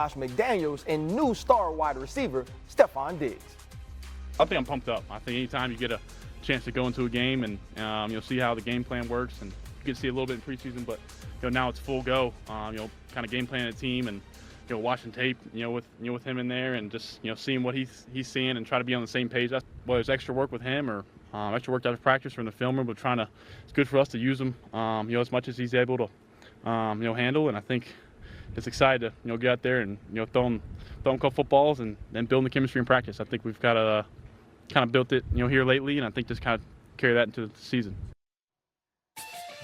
Josh McDaniels and new star wide receiver, Stephon Diggs. I think I'm pumped up. I think anytime you get a chance to go into a game and you'll see how the game plan works, and you can see a little bit in preseason, but now it's full go. Kind of game plan a team and watching tape, with him in there and just seeing what he's seeing and try to be on the same page. That's whether it's extra work with him or extra work out of practice from the filmer, but it's good for us to use him, as much as he's able to, handle. And I think it's excited to get out there and throw him a couple footballs and then building the chemistry in practice. I think we've got to kind of built it here lately, and I think just kind of carry that into the season.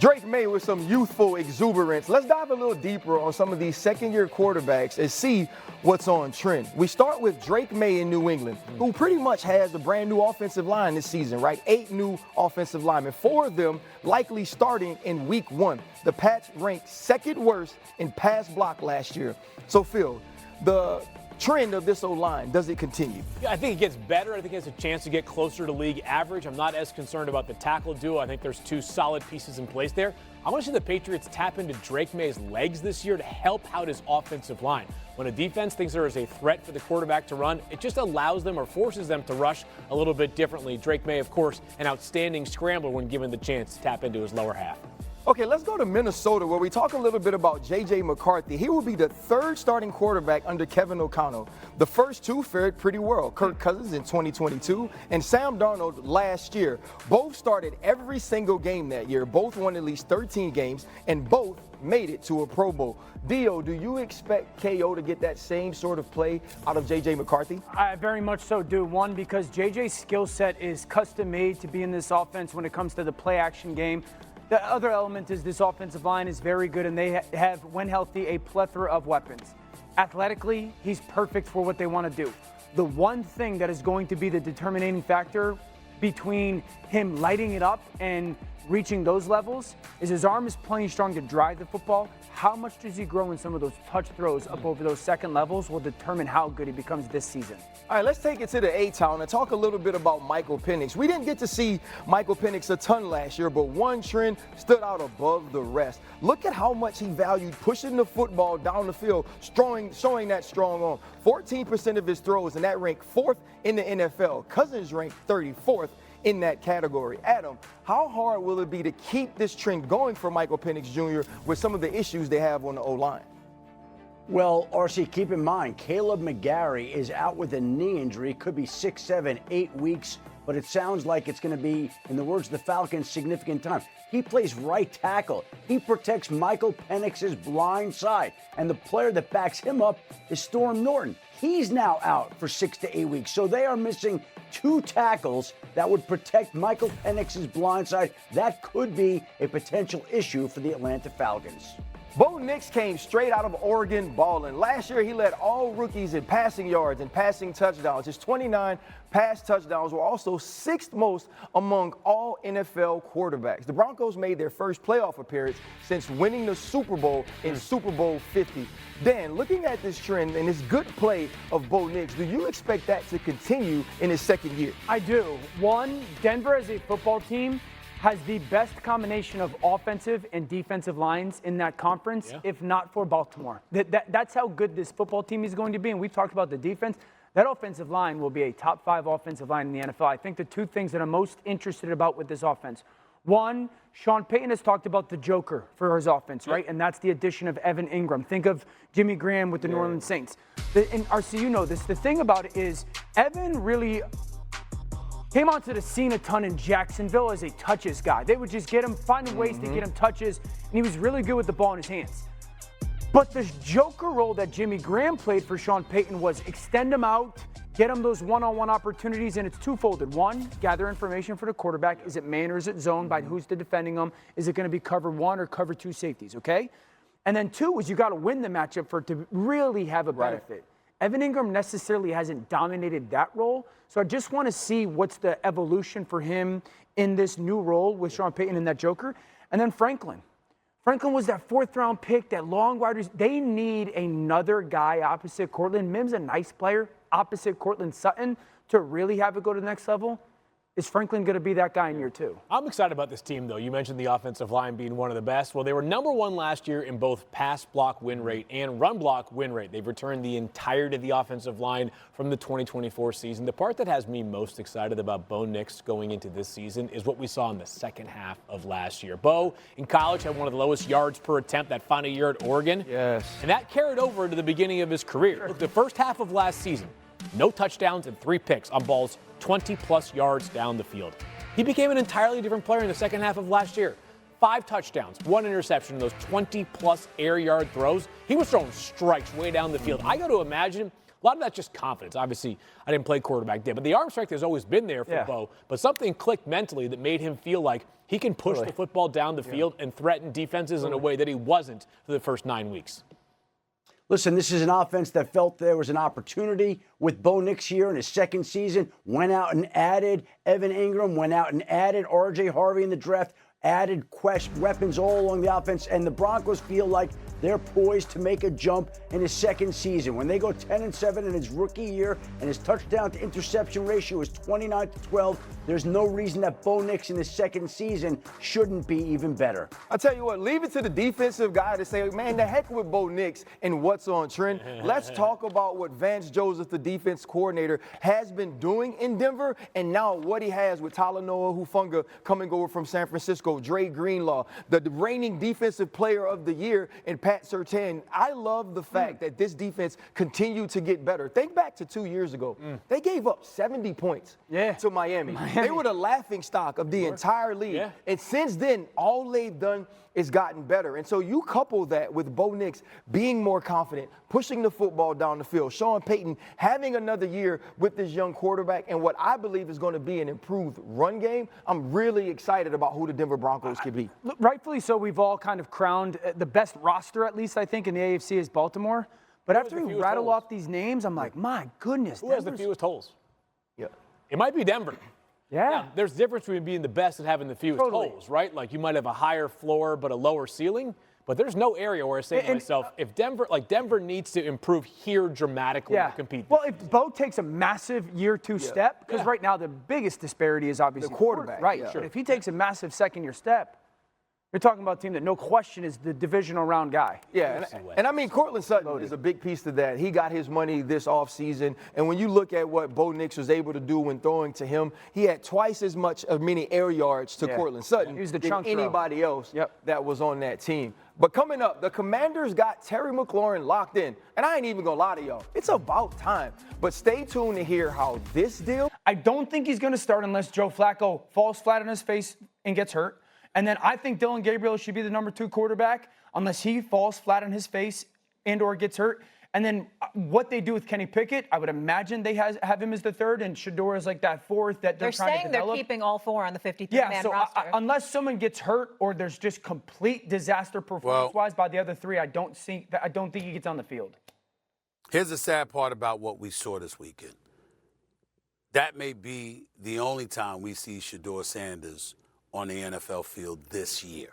Drake May with some youthful exuberance. Let's dive a little deeper on some of these second-year quarterbacks and see what's on trend. We start with Drake May in New England, who pretty much has a brand new offensive line this season, right? 8 new offensive linemen, 4 of them likely starting in week 1. The Pats ranked second worst in pass block last year. So, Phil, the trend of this O-line, does it continue? Yeah, I think it gets better. I think it has a chance to get closer to league average. I'm not as concerned about the tackle duo. I think there's 2 solid pieces in place there. I want to see the Patriots tap into Drake May's legs this year to help out his offensive line. When a defense thinks there is a threat for the quarterback to run, it just allows them or forces them to rush a little bit differently. Drake May, of course, an outstanding scrambler when given the chance to tap into his lower half. Okay, let's go to Minnesota, where we talk a little bit about J.J. McCarthy. He will be the 3rd starting quarterback under Kevin O'Connell. The first 2 fared pretty well. Kirk Cousins in 2022 and Sam Darnold last year. Both started every single game that year. Both won at least 13 games, and both made it to a Pro Bowl. Dio, do you expect KO to get that same sort of play out of J.J. McCarthy? I very much so do. One, because J.J.'s skill set is custom made to be in this offense when it comes to the play action game. The other element is this offensive line is very good, and they have, when healthy, a plethora of weapons. Athletically, he's perfect for what they want to do. The one thing that is going to be the determining factor between him lighting it up and reaching those levels is his arm is plenty strong to drive the football. How much does he grow in some of those touch throws up over those second levels will determine how good he becomes this season. All right, let's take it to the A-Town and talk a little bit about Michael Penix. We didn't get to see Michael Penix a ton last year, but one trend stood out above the rest. Look at how much he valued pushing the football down the field, showing that strong arm. 14% of his throws, and that ranked 4th in the NFL. Cousins ranked 34th in that category. Adam, how hard will it be to keep this trend going for Michael Penix Jr. with some of the issues they have on the O-line? Well, RC, keep in mind, Caleb McGarry is out with a knee injury. Could be 6, 7, 8 weeks, but it sounds like it's going to be, in the words of the Falcons, significant time. He plays right tackle. He protects Michael Penix's blind side, and the player that backs him up is Storm Norton. He's now out for 6 to 8 weeks, so they are missing 2 tackles that would protect Michael Penix's blind side. That could be a potential issue for the Atlanta Falcons. Bo Nix came straight out of Oregon balling. Last year, he led all rookies in passing yards and passing touchdowns. His 29 pass touchdowns were also 6th most among all NFL quarterbacks. The Broncos made their first playoff appearance since winning the Super Bowl in Super Bowl 50. Dan, looking at this trend and this good play of Bo Nix, do you expect that to continue in his second year? I do. One, Denver as a football team has the best combination of offensive and defensive lines in that conference, if not for Baltimore. That's how good this football team is going to be, and we've talked about the defense. That offensive line will be a top 5 offensive line in the NFL. I think the 2 things that I'm most interested about with this offense. One, Sean Payton has talked about the joker for his offense, right? And that's the addition of Evan Ingram. Think of Jimmy Graham with the New Orleans Saints. And RC, you know this. The thing about it is Evan really came onto the scene a ton in Jacksonville as a touches guy. They would just get him, find ways to get him touches, and he was really good with the ball in his hands. But the joker role that Jimmy Graham played for Sean Payton was extend him out, get him those one-on-one opportunities, and it's twofolded. One, gather information for the quarterback. Is it man or is it zone? By who's defending him? Is it going to be cover 1 or cover 2 safeties, okay? And then 2 is you got to win the matchup for it to really have a benefit. Right. Evan Ingram necessarily hasn't dominated that role, so I just want to see what's the evolution for him in this new role with Sean Payton and that joker. And then Franklin. Franklin was that 4th-round pick, that long wide receiver. They need another guy opposite Cortland. Mims a nice player opposite Cortland Sutton to really have it go to the next level. is Franklin going to be that guy in year 2? I'm excited about this team, though. You mentioned the offensive line being one of the best. Well, they were number 1 last year in both pass block win rate and run block win rate. They've returned the entirety of the offensive line from the 2024 season. The part that has me most excited about Bo Nix going into this season is what we saw in the second half of last year. Bo, in college, had one of the lowest yards per attempt that final year at Oregon. Yes. And that carried over to the beginning of his career. Look, the first half of last season, no touchdowns and 3 picks on balls 20-plus yards down the field. He became an entirely different player in the second half of last year. 5 touchdowns, 1 interception in those 20-plus air yard throws. He was throwing strikes way down the field. I got to imagine a lot of that's just confidence. Obviously, I didn't play quarterback then, but the arm strength has always been there for Bo. But something clicked mentally that made him feel like he can push the football down the field and threaten defenses in a way that he wasn't for the first 9 weeks. Listen, this is an offense that felt there was an opportunity with Bo Nix here in his second season. Went out and added Evan Ingram, went out and added R.J. Harvey in the draft, added weapons all along the offense, and the Broncos feel like they're poised to make a jump in his second season. When they go 10-7 in his rookie year and his touchdown to interception ratio is 29-12, there's no reason that Bo Nix in his second season shouldn't be even better. I tell you what, leave it to the defensive guy to say, man, the heck with Bo Nix and what's on trend. Let's talk about what Vance Joseph, the defense coordinator, has been doing in Denver, and now what he has with Talanoa Hufanga coming over from San Francisco, Dre Greenlaw, the reigning defensive player of the year, and Pat Surtain. I love the fact that this defense continued to get better. Think back to 2 years ago. They gave up 70 points to Miami. They were the laughing stock of the entire league. And since then, all they've done is gotten better. And so you couple that with Bo Nix being more confident, pushing the football down the field, Sean Payton having another year with this young quarterback, and what I believe is going to be an improved run game. I'm really excited about who the Denver Broncos could be. Rightfully so, we've all kind of crowned the best roster, at least I think, in the AFC is Baltimore. But after we rattle off these names, I'm like, my goodness. Who has the fewest holes? Yeah. It might be Denver. Yeah. Now, there's a difference between being the best and having the fewest holes, right? Like you might have a higher floor but a lower ceiling. But there's no area where I say to myself, if Denver needs to improve here dramatically to compete. Well, if Bo takes a massive year 2 step, because right now the biggest disparity is obviously the quarterback. Right. Sure. But if he takes a massive second-year step, you're talking about a team that no question is the divisional round guy. Yeah, and I mean, Courtland Sutton is a big piece to that. He got his money this offseason, and when you look at what Bo Nix was able to do when throwing to him, he had twice as many air yards to Courtland Sutton than anybody else that was on that team. But coming up, the Commanders got Terry McLaurin locked in, and I ain't even gonna lie to y'all. It's about time. But stay tuned to hear how this deal. I don't think he's going to start unless Joe Flacco falls flat on his face and gets hurt. And then I think Dylan Gabriel should be the number 2 quarterback unless he falls flat on his face and or gets hurt. And then what they do with Kenny Pickett, I would imagine they have him as the 3rd and Shedeur is like that 4th that they're trying to develop. They're saying they're keeping all 4 on the 53-man roster. Unless someone gets hurt or there's just complete disaster performance-wise by the other 3, I don't think he gets on the field. Here's the sad part about what we saw this weekend. That may be the only time we see Shedeur Sanders on the NFL field this year.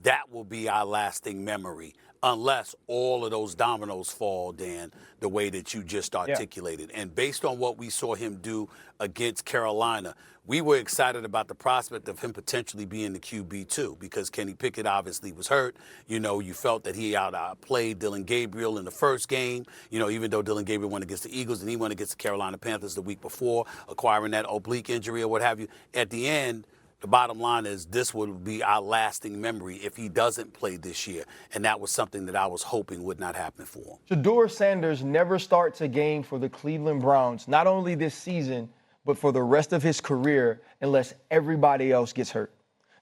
That will be our lasting memory, unless all of those dominoes fall, Dan, the way that you just articulated. And based on what we saw him do against Carolina, we were excited about the prospect of him potentially being the QB too, because Kenny Pickett obviously was hurt. You know, you felt that he outplayed Dylan Gabriel in the first game, you know, even though Dylan Gabriel went against the Eagles and he went against the Carolina Panthers the week before, acquiring that oblique injury or what have you. At the end, the bottom line is this would be our lasting memory if he doesn't play this year. And that was something that I was hoping would not happen for him. Shedeur Sanders never starts a game for the Cleveland Browns, not only this season, but for the rest of his career, unless everybody else gets hurt,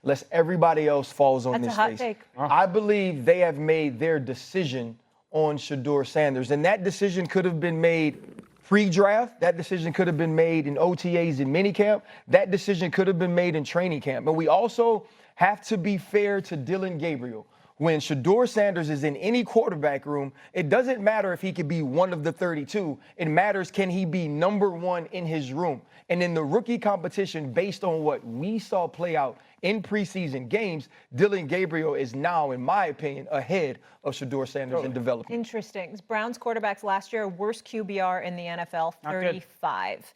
unless everybody else falls on this face. Take. I believe they have made their decision on Shedeur Sanders, and that decision could have been made pre-draft. That decision could have been made in OTAs in minicamp. That decision could have been made in training camp. But we also have to be fair to Dylan Gabriel. When Shedeur Sanders is in any quarterback room, it doesn't matter if he could be one of the 32. It matters, can he be number 1 in his room? And in the rookie competition, based on what we saw play out in preseason games, Dylan Gabriel is now, in my opinion, ahead of Shedeur Sanders in development. Interesting. Browns quarterbacks last year, worst QBR in the NFL, 35.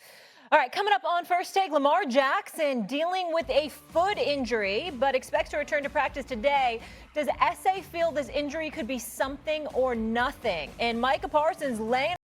All right, coming up on First Take, Lamar Jackson dealing with a foot injury, but expects to return to practice today. Does SA feel this injury could be something or nothing? And Micah Parsons laying